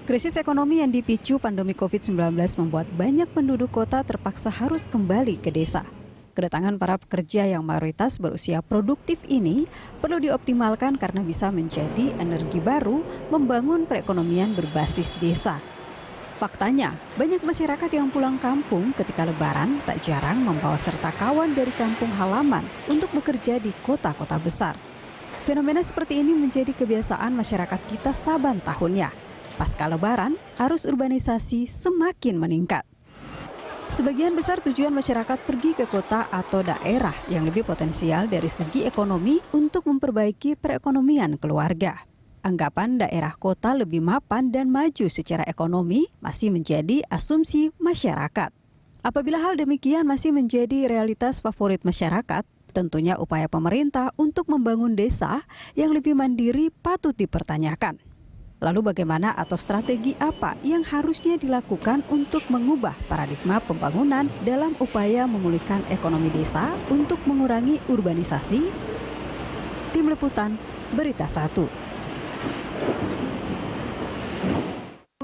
Krisis ekonomi yang dipicu pandemi COVID-19 membuat banyak penduduk kota terpaksa harus kembali ke desa. Kedatangan para pekerja yang mayoritas berusia produktif ini perlu dioptimalkan karena bisa menjadi energi baru membangun perekonomian berbasis desa. Faktanya, banyak masyarakat yang pulang kampung ketika Lebaran tak jarang membawa serta kawan dari kampung halaman untuk bekerja di kota-kota besar. Fenomena seperti ini menjadi kebiasaan masyarakat kita saban tahunnya. Pasca Lebaran, arus urbanisasi semakin meningkat. Sebagian besar tujuan masyarakat pergi ke kota atau daerah yang lebih potensial dari segi ekonomi untuk memperbaiki perekonomian keluarga. Anggapan daerah kota lebih mapan dan maju secara ekonomi masih menjadi asumsi masyarakat. Apabila hal demikian masih menjadi realitas favorit masyarakat, tentunya upaya pemerintah untuk membangun desa yang lebih mandiri patut dipertanyakan. Lalu bagaimana atau strategi apa yang harusnya dilakukan untuk mengubah paradigma pembangunan dalam upaya memulihkan ekonomi desa untuk mengurangi urbanisasi? Tim Liputan, Berita 1.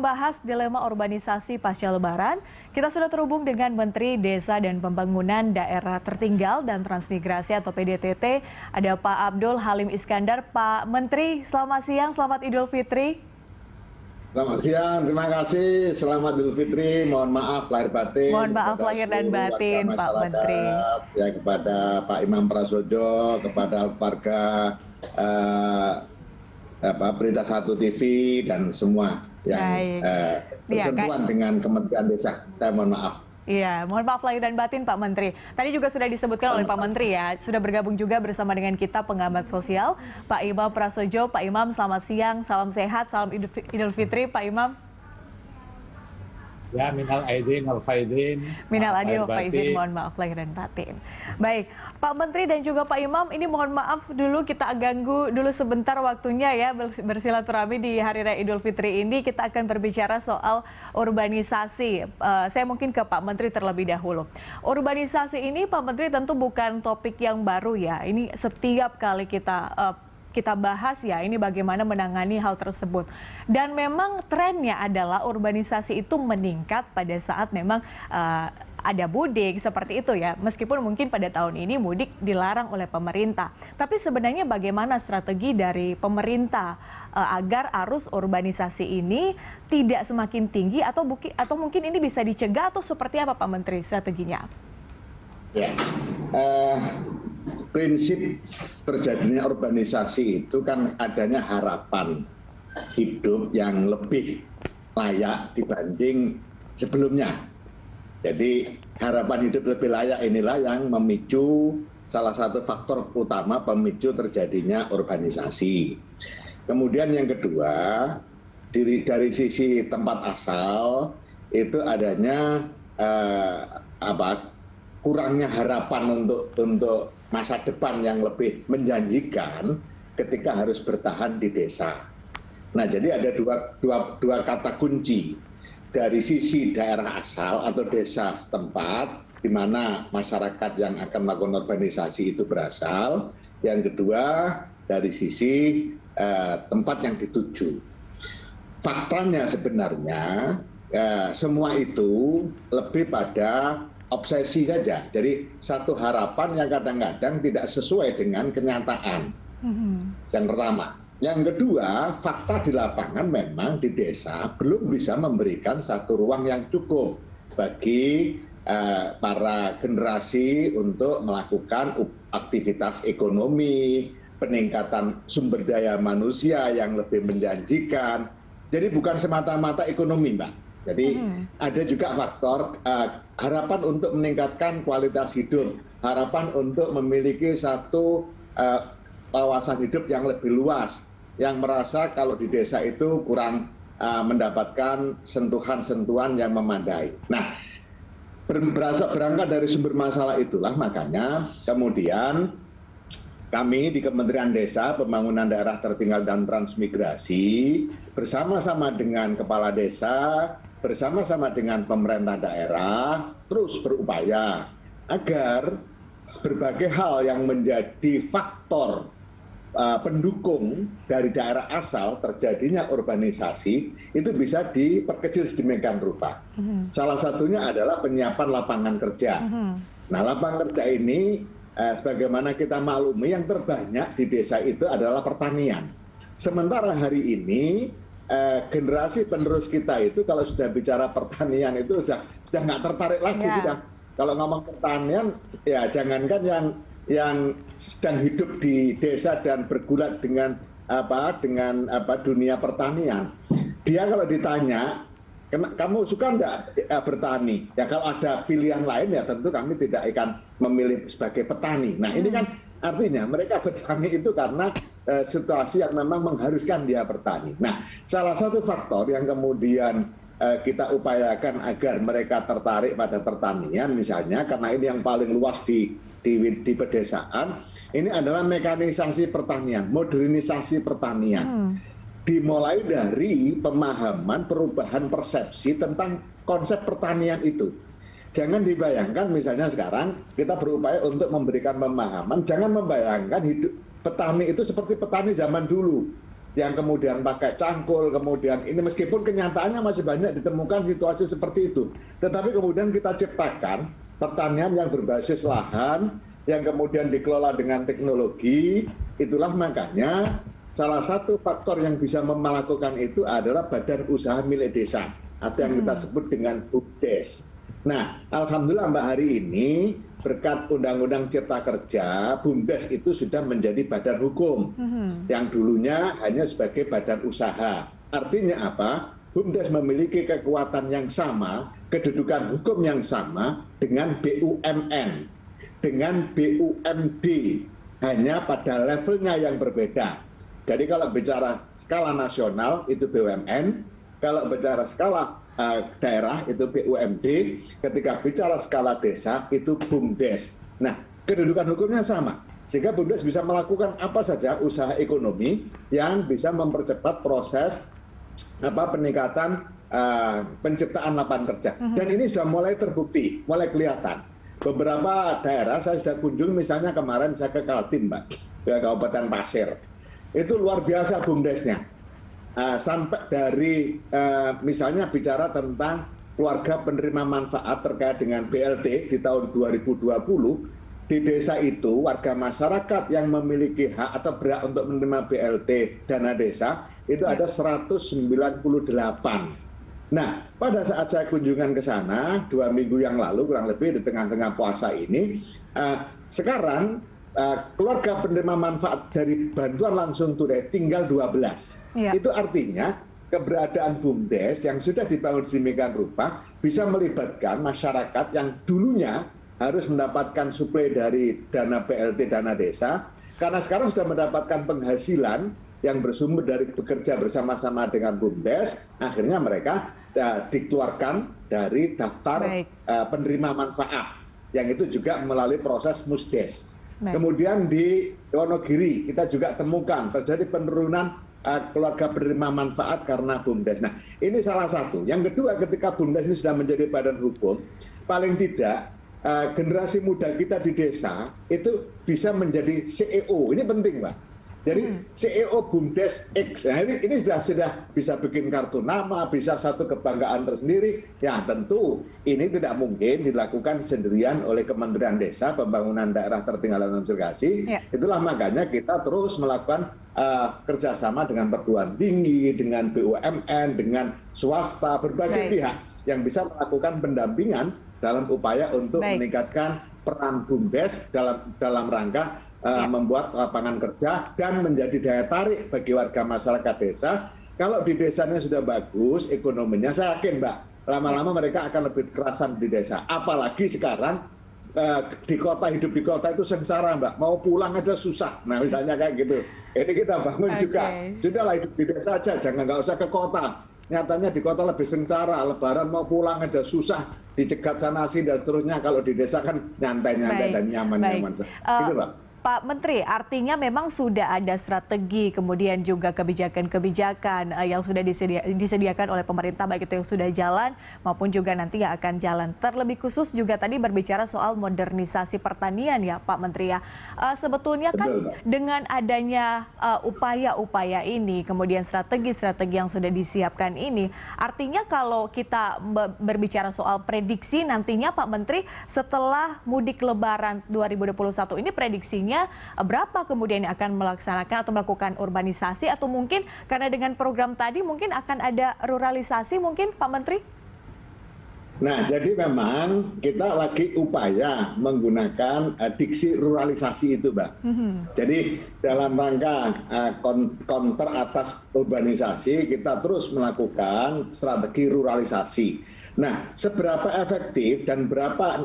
Membahas dilema urbanisasi pasca Lebaran, kita sudah terhubung dengan Menteri Desa dan Pembangunan Daerah Tertinggal dan Transmigrasi atau PDTT. Ada Pak Abdul Halim Iskandar. Pak Menteri, selamat siang, selamat Idul Fitri. Selamat siang, terima kasih. Selamat Idul Fitri. Mohon maaf lahir batin. Mohon maaf lahir dan batin, Pak Menteri. Ya, kepada Pak Imam Prasojo, kepada keluarga Berita 1 TV dan semua yang bersentuhan dengan Kementerian Desa. Saya mohon maaf. Iya, mohon maaf lahir dan batin Pak Menteri. Tadi juga sudah disebutkan oleh Pak Menteri ya, sudah bergabung juga bersama dengan kita pengamat sosial, Pak Imam Prasojo. Pak Imam, selamat siang, salam sehat, salam Idul Fitri, Pak Imam. Ya, minal aidin wal faizin. Minal aidin wal faizin, mohon maaf lahir dan batin. Baik, Pak Menteri dan juga Pak Imam, ini mohon maaf dulu kita ganggu dulu sebentar waktunya ya bersilaturahmi di Hari Raya Idul Fitri ini. Kita akan berbicara soal urbanisasi. Saya mungkin ke Pak Menteri terlebih dahulu. Urbanisasi ini Pak Menteri tentu bukan topik yang baru ya. Ini setiap kali kita bahas ya, ini bagaimana menangani hal tersebut. Dan memang trennya adalah urbanisasi itu meningkat pada saat memang ada mudik seperti itu ya. Meskipun mungkin pada tahun ini mudik dilarang oleh pemerintah. Tapi sebenarnya bagaimana strategi dari pemerintah agar arus urbanisasi ini tidak semakin tinggi atau mungkin ini bisa dicegah atau seperti apa Pak Menteri strateginya? Ya. Prinsip terjadinya urbanisasi itu kan adanya harapan hidup yang lebih layak dibanding sebelumnya. Jadi harapan hidup lebih layak inilah yang memicu salah satu faktor utama pemicu terjadinya urbanisasi. Kemudian yang kedua, dari sisi tempat asal itu adanya kurangnya harapan untuk masa depan yang lebih menjanjikan ketika harus bertahan di desa. Nah, jadi ada dua kata kunci. Dari sisi daerah asal atau desa setempat, di mana masyarakat yang akan melakukan urbanisasi itu berasal. Yang kedua, dari sisi tempat yang dituju. Faktanya sebenarnya, semua itu lebih pada obsesi saja. Jadi satu harapan yang kadang-kadang tidak sesuai dengan kenyataan. Yang pertama. Yang kedua, fakta di lapangan memang di desa belum bisa memberikan satu ruang yang cukup bagi para generasi untuk melakukan aktivitas ekonomi, peningkatan sumber daya manusia yang lebih menjanjikan. Jadi bukan semata-mata ekonomi, Mbak. Jadi ada juga faktor harapan untuk meningkatkan kualitas hidup, harapan untuk memiliki satu wawasan hidup yang lebih luas, yang merasa kalau di desa itu kurang mendapatkan sentuhan-sentuhan yang memadai. Nah, berangkat dari sumber masalah itulah makanya kemudian kami di Kementerian Desa, Pembangunan Daerah Tertinggal dan Transmigrasi bersama-sama dengan kepala desa, bersama-sama dengan pemerintah daerah terus berupaya agar berbagai hal yang menjadi faktor pendukung dari daerah asal terjadinya urbanisasi itu bisa diperkecil sedemikian rupa. Salah satunya adalah penyiapan lapangan kerja. Nah, lapangan kerja ini sebagaimana kita maklumi yang terbanyak di desa itu adalah pertanian. Sementara hari ini generasi penerus kita itu kalau sudah bicara pertanian itu sudah nggak tertarik lagi sudah. Kalau ngomong pertanian ya jangankan yang sedang hidup di desa dan bergulat dengan dunia pertanian. Dia kalau ditanya, kamu suka nggak bertani? Ya kalau ada pilihan lain ya tentu kami tidak akan memilih sebagai petani. Nah ini kan artinya mereka bertani itu karena situasi yang memang mengharuskan dia bertani. Nah salah satu faktor yang kemudian kita upayakan agar mereka tertarik pada pertanian misalnya karena ini yang paling luas di pedesaan, ini adalah mekanisasi pertanian, modernisasi pertanian. Dimulai dari pemahaman perubahan persepsi tentang konsep pertanian itu. Jangan dibayangkan misalnya sekarang kita berupaya untuk memberikan pemahaman, jangan membayangkan hidup petani itu seperti petani zaman dulu yang kemudian pakai cangkul, kemudian ini meskipun kenyataannya masih banyak ditemukan situasi seperti itu. Tetapi kemudian kita ciptakan pertanian yang berbasis lahan, yang kemudian dikelola dengan teknologi. Itulah makanya salah satu faktor yang bisa melakukan itu adalah badan usaha milik desa atau yang kita sebut dengan BUMDes. Nah, alhamdulillah Mbak hari ini berkat Undang-Undang Cipta Kerja, BUMDes itu sudah menjadi badan hukum yang dulunya hanya sebagai badan usaha. Artinya apa? BUMDes memiliki kekuatan yang sama, kedudukan hukum yang sama dengan BUMN, dengan BUMD, hanya pada levelnya yang berbeda. Jadi kalau bicara skala nasional itu BUMN, kalau bicara skala daerah itu BUMD, ketika bicara skala desa itu BUMDes. Nah, kedudukan hukumnya sama. Sehingga BUMDes bisa melakukan apa saja usaha ekonomi yang bisa mempercepat proses peningkatan penciptaan lapangan kerja. Dan ini sudah mulai terbukti, mulai kelihatan. Beberapa daerah saya sudah kunjung, misalnya kemarin saya ke Kaltim, Mbak, ke Kabupaten Pasir. Itu luar biasa BUMDesnya. Sampai dari misalnya bicara tentang keluarga penerima manfaat terkait dengan BLT di tahun 2020, di desa itu warga masyarakat yang memiliki hak atau berhak untuk menerima BLT dana desa itu ada 198. Nah, pada saat saya kunjungan ke sana 2 minggu yang lalu kurang lebih di tengah-tengah puasa ini, sekarang keluarga penerima manfaat dari bantuan langsung tunai tinggal 12. Itu artinya keberadaan BUMDes yang sudah dibangun sedemikian rupa bisa melibatkan masyarakat yang dulunya harus mendapatkan suplai dari dana BLT dana desa, karena sekarang sudah mendapatkan penghasilan yang bersumber dari bekerja bersama-sama dengan BUMDes, akhirnya mereka dikeluarkan dari daftar penerima manfaat, yang itu juga melalui proses MUSDes. Kemudian di Wonogiri kita juga temukan terjadi penurunan keluarga penerima manfaat karena BUMDes. Nah, ini salah satu. Yang kedua, ketika BUMDes ini sudah menjadi badan hukum, paling tidak generasi muda kita di desa itu bisa menjadi CEO. Ini penting, Pak. Jadi CEO BUMDes X, nah ini sudah bisa bikin kartu nama, bisa satu kebanggaan tersendiri. Ya tentu ini tidak mungkin dilakukan sendirian oleh Kementerian Desa, Pembangunan Daerah Tertinggal dan Transmigrasi. Itulah makanya kita terus melakukan kerjasama dengan perguruan tinggi, dengan BUMN, dengan swasta, berbagai pihak yang bisa melakukan pendampingan dalam upaya untuk meningkatkan peran BUMDes dalam rangka membuat lapangan kerja dan menjadi daya tarik bagi warga masyarakat desa. Kalau di desanya sudah bagus ekonominya, saya yakin Mbak, lama-lama mereka akan lebih kerasan di desa. Apalagi sekarang di kota, hidup di kota itu sengsara Mbak, mau pulang aja susah. Nah misalnya kayak gitu. Ini kita bangun juga. Sudahlah hidup di desa aja, nggak usah ke kota. Nyatanya di kota lebih sengsara, lebaran mau pulang aja susah, dicegat sana sini dan seterusnya. Kalau di desa kan nyantai dan nyaman-nyaman. Gitu Pak. Pak Menteri, artinya memang sudah ada strategi, kemudian juga kebijakan-kebijakan yang sudah disediakan oleh pemerintah, baik itu yang sudah jalan maupun juga nanti yang akan jalan. Terlebih khusus juga tadi berbicara soal modernisasi pertanian ya Pak Menteri ya. Sebetulnya kan dengan adanya upaya-upaya ini, kemudian strategi-strategi yang sudah disiapkan ini, artinya kalau kita berbicara soal prediksi nantinya Pak Menteri setelah mudik Lebaran 2021 ini prediksinya berapa kemudian yang akan melaksanakan atau melakukan urbanisasi, atau mungkin karena dengan program tadi mungkin akan ada ruralisasi mungkin Pak Menteri? Nah, jadi memang kita lagi upaya menggunakan diksi ruralisasi itu, Mbak. Jadi dalam rangka counter atas urbanisasi, kita terus melakukan strategi ruralisasi. Nah, seberapa efektif dan berapa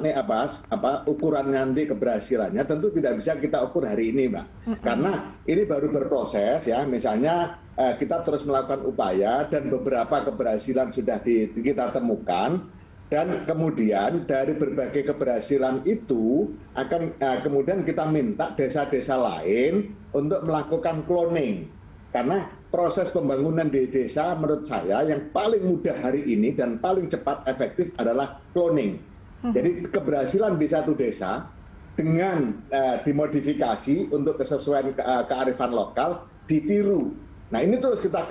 ukuran nanti keberhasilannya tentu tidak bisa kita ukur hari ini, Mbak. Karena ini baru berproses ya. Misalnya kita terus melakukan upaya dan beberapa keberhasilan sudah kita temukan. Dan kemudian dari berbagai keberhasilan itu akan kemudian kita minta desa-desa lain untuk melakukan cloning. Karena proses pembangunan di desa menurut saya yang paling mudah hari ini dan paling cepat efektif adalah cloning. Jadi keberhasilan di satu desa dengan dimodifikasi untuk kesesuaian kearifan lokal ditiru. Nah ini terus kita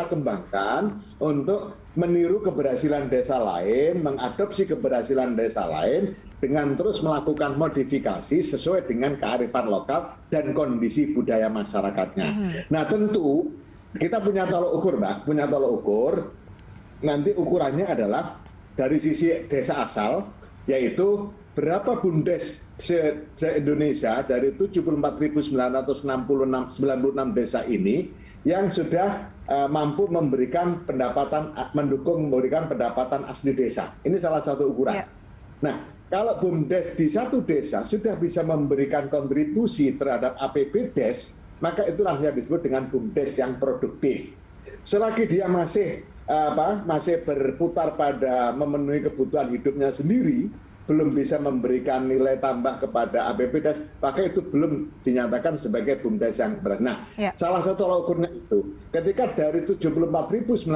kembangkan untuk meniru keberhasilan desa lain, mengadopsi keberhasilan desa lain dengan terus melakukan modifikasi sesuai dengan kearifan lokal dan kondisi budaya masyarakatnya. Nah tentu kita punya tolok ukur, Mbak, punya tolok ukur. Nanti ukurannya adalah dari sisi desa asal, yaitu berapa BUMDes se-Indonesia dari 74.996 desa ini yang sudah mampu memberikan memberikan pendapatan asli desa. Ini salah satu ukuran. Nah, kalau BUMDes di satu desa sudah bisa memberikan kontribusi terhadap APBDes, maka itulah yang disebut dengan BUMDes yang produktif. Selagi dia masih berputar pada memenuhi kebutuhan hidupnya sendiri, belum bisa memberikan nilai tambah kepada APBDes, maka itu belum dinyatakan sebagai BUMDes yang berhasil. Nah, salah satu tolak ukurnya itu, ketika dari 74.961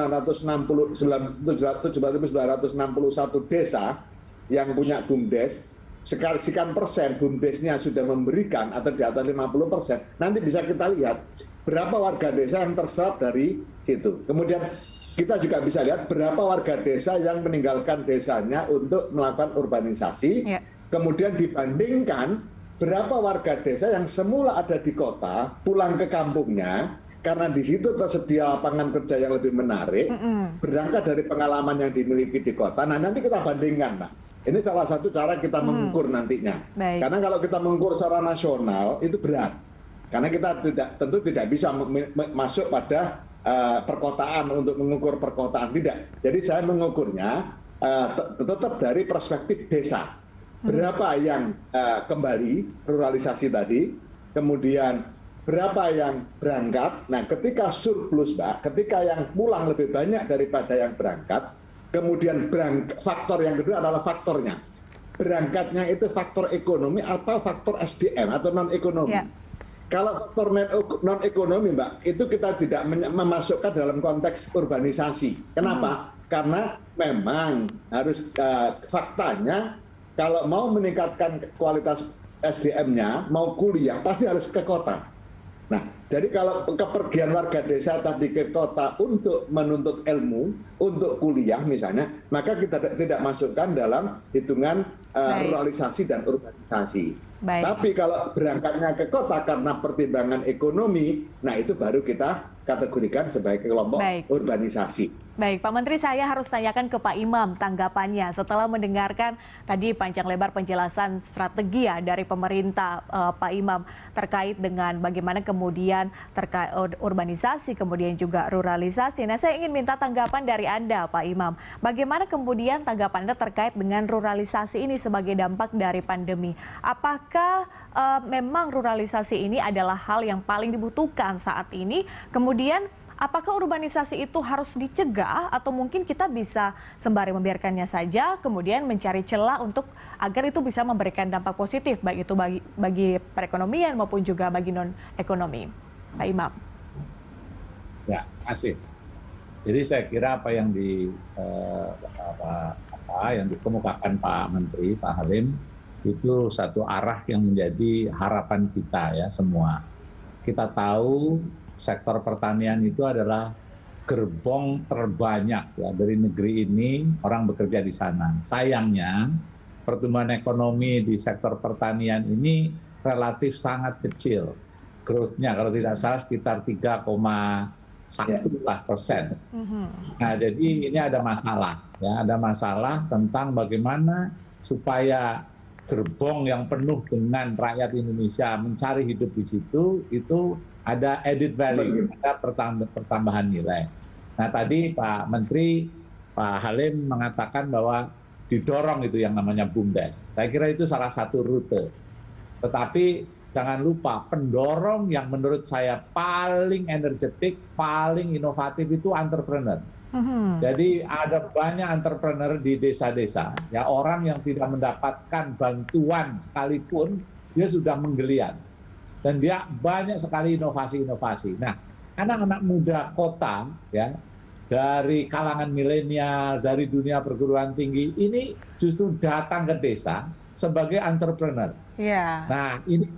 desa yang punya BUMDes, sekian persen BUMDesnya sudah memberikan atau di atas 50%, nanti bisa kita lihat berapa warga desa yang terserap dari situ. Kemudian kita juga bisa lihat berapa warga desa yang meninggalkan desanya untuk melakukan urbanisasi. Kemudian dibandingkan berapa warga desa yang semula ada di kota pulang ke kampungnya karena di situ tersedia lapangan kerja yang lebih menarik, berangkat dari pengalaman yang dimiliki di kota. Nah nanti kita bandingkan, Mbak. Ini salah satu cara kita mengukur nantinya. Karena kalau kita mengukur secara nasional itu berat. Karena kita tentu tidak bisa masuk pada perkotaan untuk mengukur perkotaan, tidak. Jadi saya mengukurnya tetap dari perspektif desa. Berapa yang kembali ruralisasi tadi, kemudian berapa yang berangkat. Nah, ketika surplus, Mbak, ketika yang pulang lebih banyak daripada yang berangkat, kemudian faktor yang kedua adalah faktornya. Berangkatnya itu faktor ekonomi apa faktor SDM atau non ekonomi. Kalau faktor non ekonomi, Mbak, itu kita tidak memasukkan dalam konteks urbanisasi. Kenapa? Karena memang harus faktanya kalau mau meningkatkan kualitas SDM-nya, mau kuliah pasti harus ke kota. Nah, jadi kalau kepergian warga desa tadi ke kota untuk menuntut ilmu, untuk kuliah misalnya, maka kita tidak masukkan dalam hitungan ruralisasi dan urbanisasi. Tapi kalau berangkatnya ke kota karena pertimbangan ekonomi, nah itu baru kita kategorikan sebagai kelompok urbanisasi. Baik, Pak Menteri, saya harus tanyakan ke Pak Imam tanggapannya setelah mendengarkan tadi panjang lebar penjelasan strategi ya dari pemerintah Pak Imam terkait dengan bagaimana kemudian terkait urbanisasi kemudian juga ruralisasi. Nah, saya ingin minta tanggapan dari Anda, Pak Imam. Bagaimana kemudian tanggapan Anda terkait dengan ruralisasi ini sebagai dampak dari pandemi? Apakah memang ruralisasi ini adalah hal yang paling dibutuhkan saat ini? Kemudian apakah urbanisasi itu harus dicegah atau mungkin kita bisa sembari membiarkannya saja, kemudian mencari celah untuk agar itu bisa memberikan dampak positif, baik itu bagi perekonomian maupun juga bagi non-ekonomi. Pak Imam. Ya, kasih. Jadi saya kira apa yang yang dikemukakan Pak Menteri, Pak Halim, itu satu arah yang menjadi harapan kita ya semua. Kita tahu sektor pertanian itu adalah gerbong terbanyak ya dari negeri ini, orang bekerja di sana. Sayangnya pertumbuhan ekonomi di sektor pertanian ini relatif sangat kecil. Growth-nya kalau tidak salah sekitar 3,1%. Nah, jadi ini ada masalah ya, ada masalah tentang bagaimana supaya gerbong yang penuh dengan rakyat Indonesia mencari hidup di situ itu ada added value, ada pertambahan nilai. Nah tadi Pak Menteri, Pak Halim mengatakan bahwa didorong itu yang namanya BUMDes. Saya kira itu salah satu rute. Tetapi jangan lupa pendorong yang menurut saya paling energetik, paling inovatif itu entrepreneur. Jadi ada banyak entrepreneur di desa-desa, ya orang yang tidak mendapatkan bantuan sekalipun dia sudah menggeliat. Dan dia banyak sekali inovasi-inovasi. Nah, anak-anak muda kota ya dari kalangan milenial, dari dunia perguruan tinggi ini justru datang ke desa sebagai entrepreneur. Yeah. Nah, ini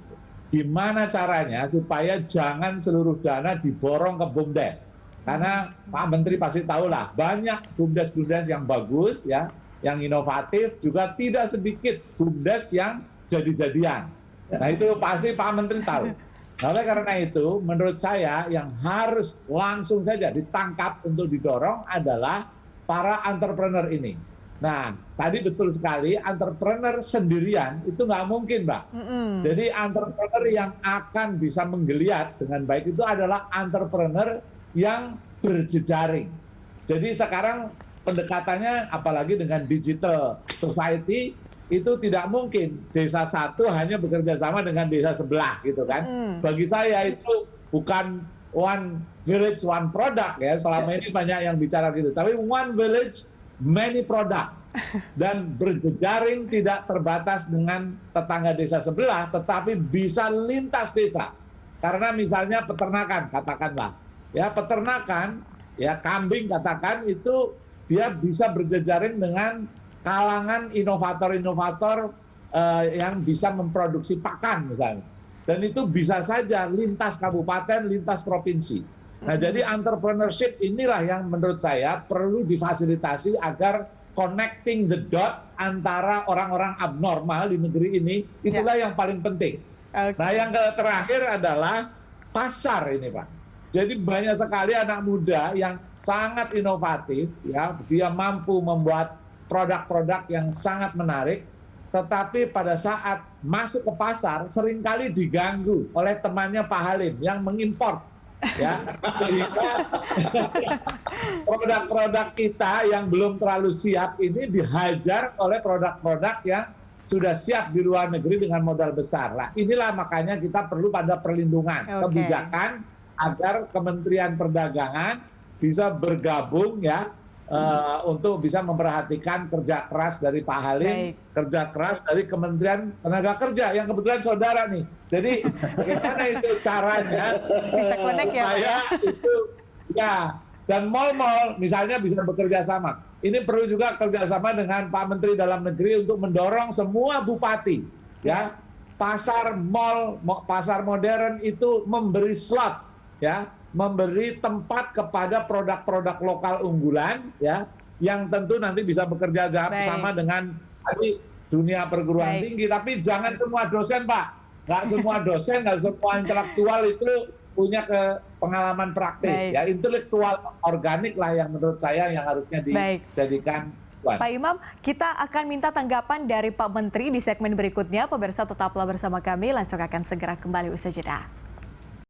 gimana caranya supaya jangan seluruh dana diborong ke BUMDes? Karena Pak Menteri pasti tahu lah, banyak BUMDes-BUMDes yang bagus ya, yang inovatif, juga tidak sedikit BUMDes yang jadi-jadian. Nah itu pasti Pak Menteri tahu. Nah, oleh karena itu, menurut saya yang harus langsung saja ditangkap untuk didorong adalah para entrepreneur ini. Nah, tadi betul sekali, entrepreneur sendirian itu nggak mungkin, Mbak. Jadi entrepreneur yang akan bisa menggeliat dengan baik itu adalah entrepreneur yang berjejaring. Jadi sekarang pendekatannya, apalagi dengan digital society, itu tidak mungkin desa satu hanya bekerja sama dengan desa sebelah gitu kan. Bagi saya itu bukan one village one product ya, selama ini banyak yang bicara gitu, tapi one village many product. Dan berjejaring tidak terbatas dengan tetangga desa sebelah, tetapi bisa lintas desa. Karena misalnya peternakan katakanlah, ya peternakan ya kambing katakan itu dia bisa berjejaring dengan kalangan inovator-inovator yang bisa memproduksi pakan misalnya. Dan itu bisa saja lintas kabupaten, lintas provinsi. Nah jadi entrepreneurship inilah yang menurut saya perlu difasilitasi agar connecting the dot antara orang-orang abnormal di negeri ini, itulah yang paling penting. Nah yang terakhir adalah pasar ini Pak. Jadi banyak sekali anak muda yang sangat inovatif, ya dia mampu membuat produk-produk yang sangat menarik, tetapi pada saat masuk ke pasar seringkali diganggu oleh temannya Pak Halim yang mengimpor, ya sehingga produk-produk kita yang belum terlalu siap ini dihajar oleh produk-produk yang sudah siap di luar negeri dengan modal besar. Nah, inilah makanya kita perlu pada perlindungan kebijakan agar Kementerian Perdagangan bisa bergabung ya. Untuk bisa memperhatikan kerja keras dari Pak Halim, kerja keras dari Kementerian Tenaga Kerja yang kebetulan saudara nih. Jadi bagaimana itu caranya bisa connect ya Pak ya? Itu ya, dan mal-mal misalnya bisa bekerja sama. Ini perlu juga kerjasama dengan Pak Menteri Dalam Negeri untuk mendorong semua bupati ya pasar mal, pasar modern itu memberi slot ya, memberi tempat kepada produk-produk lokal unggulan ya yang tentu nanti bisa bekerja sama dengan dunia perguruan tinggi, tapi jangan semua dosen Pak, nggak semua dosen, nggak semua intelektual itu punya pengalaman praktis ya, intelektual organik lah yang menurut saya yang harusnya dijadikan. Pak Imam, kita akan minta tanggapan dari Pak Menteri di segmen berikutnya. Pemirsa tetaplah bersama kami, langsung akan segera kembali usai jeda.